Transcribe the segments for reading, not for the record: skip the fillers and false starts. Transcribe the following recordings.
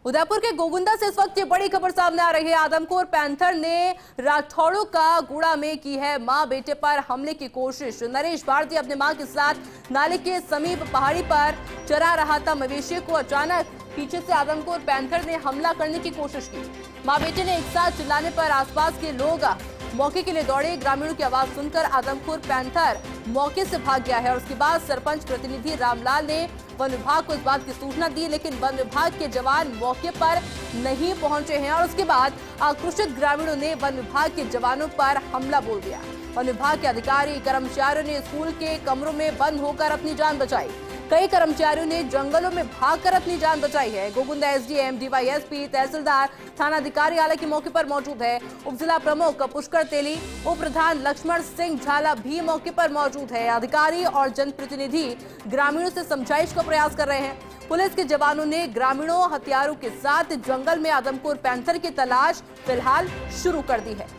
उदयपुर के गोगुंदा से इस वक्त ये बड़ी खबर सामने आ रही है। आदमखोर पैंथर ने राठौड़ों का गुड़ा में की है मां बेटे पर हमले की कोशिश। नरेश भारती अपने मां के साथ नाले के समीप पहाड़ी पर चरा रहा था मवेशी को। अचानक पीछे से आदमखोर पैंथर ने हमला करने की कोशिश की। मां बेटे ने एक साथ चिल्लाने पर आसपास के लोग मौके के लिए दौड़े। ग्रामीणों की आवाज सुनकर आदमखोर पैंथर मौके से भाग गया है और उसके बाद सरपंच प्रतिनिधि रामलाल ने वन विभाग को इस बात की सूचना दी, लेकिन वन विभाग के जवान मौके पर नहीं पहुंचे हैं और उसके बाद आक्रोशित ग्रामीणों ने वन विभाग के जवानों पर हमला बोल दिया। वन विभाग के अधिकारी कर्मचारियों ने स्कूल के कमरों में बंद होकर अपनी जान बचाई। कई कर्मचारियों ने जंगलों में भागकर अपनी जान बचाई है। गोगुंदा एसडीएम, डीवाईएसपी, तहसीलदार, थानाधिकारी हालांकि मौके पर मौजूद है। उप जिला प्रमुख पुष्कर तेली, उप प्रधान लक्ष्मण सिंह झाला भी मौके पर मौजूद है। अधिकारी और जनप्रतिनिधि ग्रामीणों से समझाइश का प्रयास कर रहे हैं। पुलिस के जवानों ने ग्रामीणों हथियारों के साथ जंगल में आदमखोर पैंथर की तलाश फिलहाल शुरू कर दी है।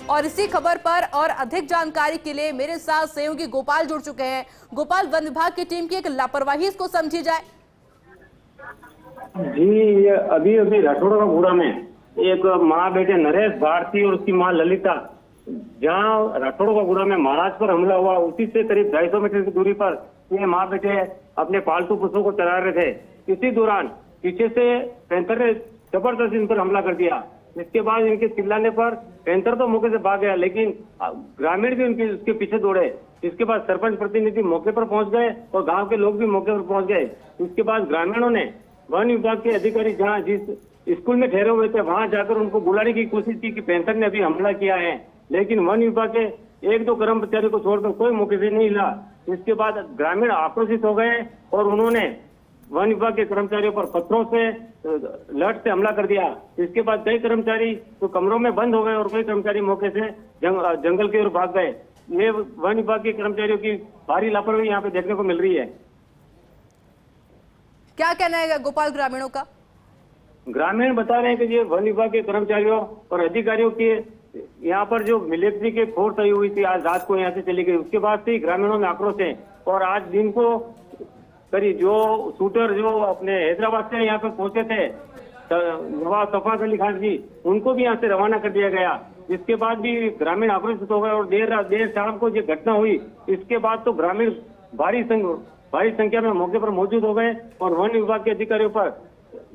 और इसी खबर पर और अधिक जानकारी के लिए मेरे साथ सहयोगी गोपाल जुड़ चुके हैं। गोपाल, वन विभाग की टीम की एक लापरवाही इसको समझी जाए? जी, ये अभी अभी राठौड़ का गुड़ा में एक माँ बेटे नरेश भारती और उसकी माँ ललिता, जहाँ राठौड़ का गुड़ा में महाराज पर हमला हुआ, उसी से करीब 250 मीटर की दूरी पर ये माँ बेटे अपने पालतू पशुओं को चरा रहे थे। इसी दौरान पीछे से पैंथर ने जबरदस्त इन पर हमला कर दिया। इसके बाद इनके चिल्लाने पर पैंथर तो मौके से भाग गया, लेकिन ग्रामीण भी उसके पीछे दौड़े। इसके बाद सरपंच प्रतिनिधि मौके पर पहुंच गए और गांव के लोग भी मौके पर पहुंच गए। इसके बाद ग्रामीणों ने वन विभाग के अधिकारी जहां जिस स्कूल में ठहरे हुए थे वहां जाकर उनको बुलाने की कोशिश की कि पैंथर ने अभी हमला किया है, लेकिन वन विभाग के 1-2 कर्मचारियों को छोड़कर कोई मौके से नहीं हिला। इसके बाद ग्रामीण आक्रोशित हो गए और उन्होंने वन विभाग के कर्मचारियों पर पत्थरों से लठ से हमला कर दिया। इसके बाद कई कर्मचारी तो कमरों में बंद हो गए और कई कर्मचारी मौके से जंगल की ओर भाग गए। ये वन विभाग के कर्मचारियों की भारी लापरवाही यहाँ पे देखने को मिल रही है। क्या कहना है गोपाल ग्रामीणों का? ग्रामीण बता रहे हैं कि ये वन विभाग के कर्मचारियों और अधिकारियों की यहाँ पर जो मिलिट्री की फोर्स आई हुई थी, आज रात को यहाँ से चली गई। उसके बाद से ग्रामीणों में आक्रोश है और आज दिन को करीब जो शूटर जो अपने हैदराबाद से यहाँ पे पहुंचे थे, नवाब सफात अली खान जी, उनको भी यहाँ से रवाना कर दिया गया। इसके बाद भी ग्रामीण आक्रोशित हो गए और देर शाम को ये घटना हुई। इसके बाद तो ग्रामीण भारी संख्या में मौके पर मौजूद हो गए और वन विभाग के अधिकारियों पर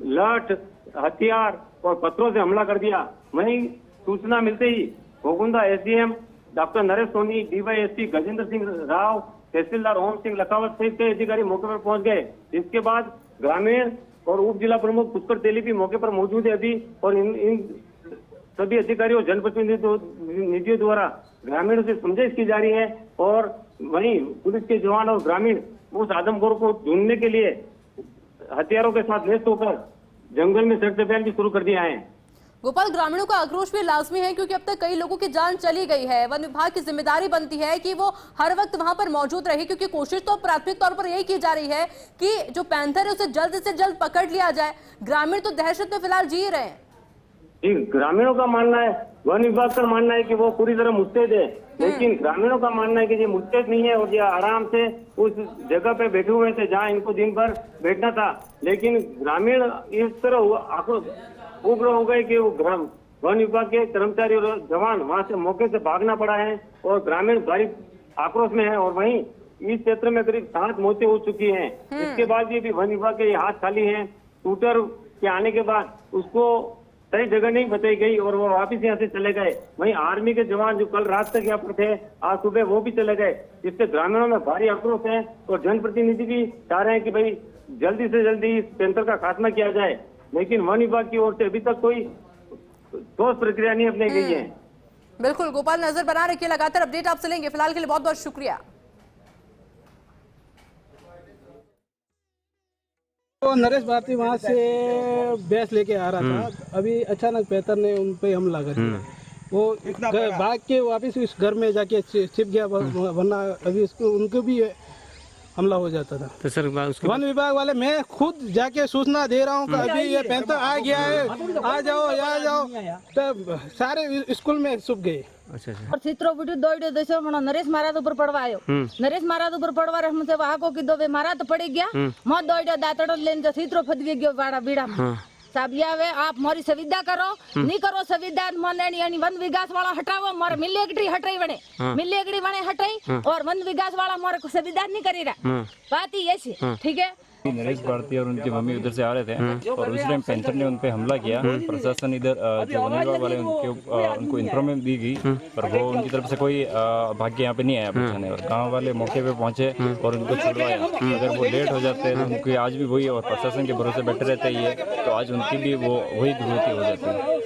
लठ, हथियार और पत्थरों से हमला कर दिया। वहीं सूचना मिलते ही Gogunda SDM doctor Naresh Soni, DYSP Gajendra Singh Rao, तहसीलदार ओम सिंह लखावत सहित कई अधिकारी मौके पर पहुंच गए। इसके बाद ग्रामीण और उप जिला प्रमुख पुष्कर तेली भी मौके पर मौजूद है अभी, और इन सभी अधिकारियों जनप्रतिनिधियों द्वारा ग्रामीणों से समझाइश की जा रही है। और वहीं पुलिस के जवान और ग्रामीण उस आदमखोर को ढूंढने के लिए हथियारों के साथ लैस होकर जंगल में सर्च अभियान भी शुरू कर दिया है। गोपाल, ग्रामीणों का आक्रोश भी लाजमी है क्योंकि अब तक कई लोगों की जान चली गई है। वन विभाग की जिम्मेदारी बनती है कि वो हर वक्त वहां पर मौजूद रहे, क्योंकि कोशिश तो प्राथमिक तौर पर यही की जा रही है कि जो पैंथर है उसे जल्द से जल्द पकड़ लिया जाए। ग्रामीण तो दहशत में फिलहाल जी रहे हैं। जी, ग्रामीणों का मानना है, वन विभाग का मानना है कि वो पूरी तरह मुस्तैद है, लेकिन ग्रामीणों का मानना है कि ये मुस्तैद नहीं है और ये आराम से उस जगह पे बैठे हुए थे जहाँ इनको दिन भर बैठना था। लेकिन ग्रामीण इस तरह उग्र हो गए कि वो वन विभाग के कर्मचारी और जवान वहां से मौके से भागना पड़ा है और ग्रामीण भारी आक्रोश में है। और वहीं इस क्षेत्र में करीब 7 मौतें हो चुकी हैं। इसके बाद भी वन विभाग के हाथ खाली हैं। शूटर के आने के बाद उसको सही जगह नहीं बताई गई और वो वापिस यहाँ से चले गए। वहीं आर्मी के जवान जो कल रात तक यहाँ पर थे, आज सुबह वो भी चले गए, जिससे ग्रामीणों में भारी आक्रोश है। और जनप्रतिनिधि भी चाह रहे हैं कि भाई जल्दी से जल्दी इस पैंथर का खात्मा किया जाए, लेकिन वन विभाग की ओर से अभी तक कोई ठोस प्रक्रिया नहीं अपनाई गई है। बिल्कुल गोपाल, नजर बना रखिए, लगातार अपडेट आपसे लेंगे। फिलहाल के लिए बहुत बहुत शुक्रिया। तो नरेश भारती वहाँ से भैंस लेके आ रहा था, अभी अचानक पैंथर ने उन पे हमला कर दिया। वो भाग के वापस इस घर में जाके छिप गया, वरना अभी उसको उनको भी हमला हो जाता था। तो सर वन विभाग वाले, मैं खुद जाके सूचना दे रहा हूँ कि अभी ये पैंथर आ गया है, आ जाओ आ जाओ, तो सारे स्कूल में छुप गए। अच्छा अच्छा। और चित्रो बिटू दौड़ो देसो मनो नरेश महाराज ऊपर पड़वायो, नरेश महाराज ऊपर पड़वा रे हमसे वाको कीधो वे महाराज तो पड़ी गया, मत दौड़ो दातड़ो लेन जो चित्रो फदवी गयो वाड़ा बीड़ा में। साहब ये आवे आप हमारी सुविधा करो, नहीं करो सुविधा मन यानी वन विकास वाला हटाओ, मारे मिलेगड़ी हटाई बने, मिलेगड़ी बने हटाई और वन विकास वाला हमारे को सुविधा नहीं करी रहा, बात ही ऐसी, ठीक है। नरेश भारती और उनकी मम्मी उधर से आ रहे थे और उस टाइम पैंथर ने उन पे हमला किया। प्रशासन इधर जो वन विभाग वाले उनको इन्फॉर्मेशन दी गई, पर वो उनकी तरफ से कोई भाग्य यहाँ पे नहीं आया बचाने, और गांव वाले मौके पे पहुंचे और उनको छुड़वाया। अगर वो लेट हो जाते तो उनकी आज भी वही और प्रशासन के भरोसे बैठे रहते ही है, तो आज उनकी भी वही दुर्गति हो जाती है।